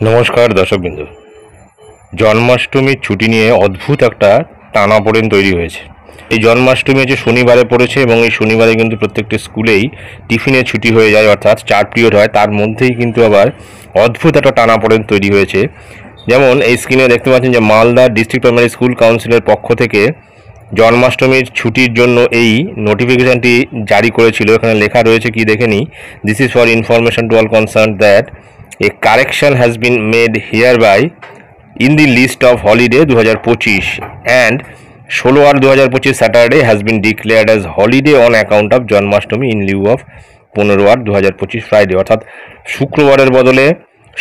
নমস্কার দর্শকবৃন্দ। জন্মাষ্টমীর ছুটি নিয়ে অদ্ভুত একটা টানাপোড়েন তৈরি হয়েছে। এই জন্মাষ্টমী যে শনিবারে পড়েছে এবং এই শনিবারে কিন্তু প্রত্যেকটি স্কুলেই টিফিনের ছুটি হয়ে যায়, অর্থাৎ 4 পিরিয়ড হয়। তার মধ্যেই কিন্তু আবার অদ্ভুত একটা টানাপোড়েন তৈরি হয়েছে। যেমন এই স্ক্রিনে দেখতে পাচ্ছেন যে মালদা ডিস্ট্রিক্ট প্রাইমারি স্কুল কাউন্সিলের পক্ষ থেকে জন্মাষ্টমীর ছুটির জন্য এই নোটিফিকেশানটি জারি করেছিল। এখানে লেখা রয়েছে কি দেখে নিই। This is for information to all concern that a correction has been made hereby in the list of holiday 2025 and 16/8/2025 Saturday has been declared as holiday on account of Janmashtami in lieu of 15/8/2025 Friday। অর্থাৎ শুক্রবারের বদলে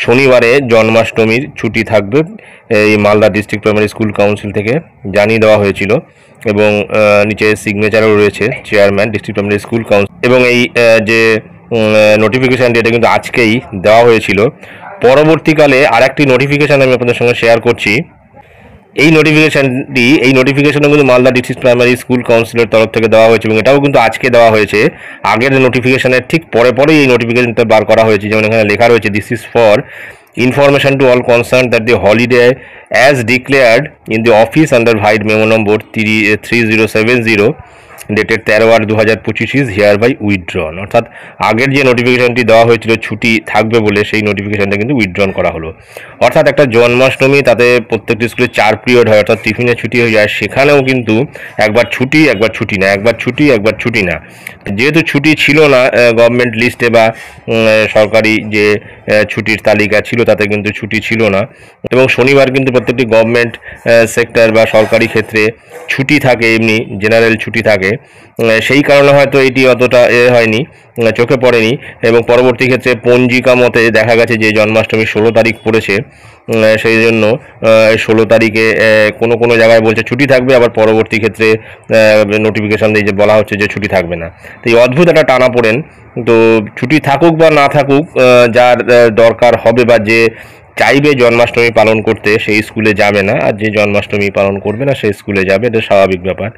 শনিবারে জন্মাষ্টমীর ছুটি থাকবে। এই Malda district primary school council থেকে জানিয়ে দেওয়া হয়েছিল এবং নিচে সিগনেচারও রয়েছে chairman district primary school council. এবং এই যে নোটিফিকেশানটি এটা কিন্তু আজকেই দেওয়া হয়েছিল। পরবর্তীকালে আরেকটি নোটিফিকেশান আমি আপনাদের সঙ্গে শেয়ার করছি। এই নোটিফিকেশনও কিন্তু মালদা ডিস্ট্রিক্ট প্রাইমারি স্কুল কাউন্সিলের তরফ থেকে দেওয়া হয়েছে এবং এটাও কিন্তু আজকে দেওয়া হয়েছে। আগের নোটিফিকেশানের ঠিক পরেই এই নোটিফিকেশনটা বার করা হয়েছে। যেমন এখানে লেখা রয়েছে, this is for information to all concern that the holiday as declared in the office under vide memo number 3070 dated 13/8/2025 is hereby withdrawn. অর্থাৎ আগের যে নোটিফিকেশানটি দেওয়া হয়েছিল ছুটি থাকবে বলে, সেই নোটিফিকেশানটা কিন্তু উইথড্রন করা হলো। অর্থাৎ একটা জন্মাষ্টমী, তাতে প্রত্যেকটি স্কুলে 4 পিরিয়ড হয়, অর্থাৎ টিফিনের ছুটি হয়ে যায়। সেখানেও কিন্তু একবার ছুটি একবার ছুটি না, একবার ছুটি একবার ছুটি না। যেহেতু ছুটি ছিল না গভর্নমেন্ট লিস্টে বা সরকারি যে ছুটির তালিকা ছিল তাতে কিন্তু ছুটি ছিল না। এবং শনিবার কিন্তু প্রত্যেকটি গভর্নমেন্ট সেক্টর বা সরকারি ক্ষেত্রে ছুটি থাকে, এমনি জেনারেল ছুটি থাকে। সেই কারণে হয়তো এটি অতটা হয়নি, চোখে পড়েনি। এবং পরবর্তী ক্ষেত্রে পঞ্জিকা মতে দেখা গেছে যে জন্মাষ্টমী 16 তারিখ পড়েছে, সেই জন্য 16 তারিখে কোনো জায়গায় বলছে ছুটি থাকবে, আবার পরবর্তী ক্ষেত্রে নোটিফিকেশান দিয়ে যে বলা হচ্ছে যে ছুটি থাকবে না। তো এই অদ্ভুত একটা টানাপোড়েন। তো ছুটি থাকুক বা না থাকুক, যার দরকার হবে বা যে চাইবে জন্মাষ্টমী পালন করতে সেই স্কুলে যাবে না, আর যে জন্মাষ্টমী পালন করবে না সেই স্কুলে যাবে। এটা স্বাভাবিক ব্যাপার।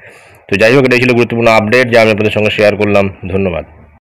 তো যাই হোক, এটাই ছিল গুরুত্বপূর্ণ আপডেট যা আমি আপনাদের সঙ্গে শেয়ার করলাম। ধন্যবাদ।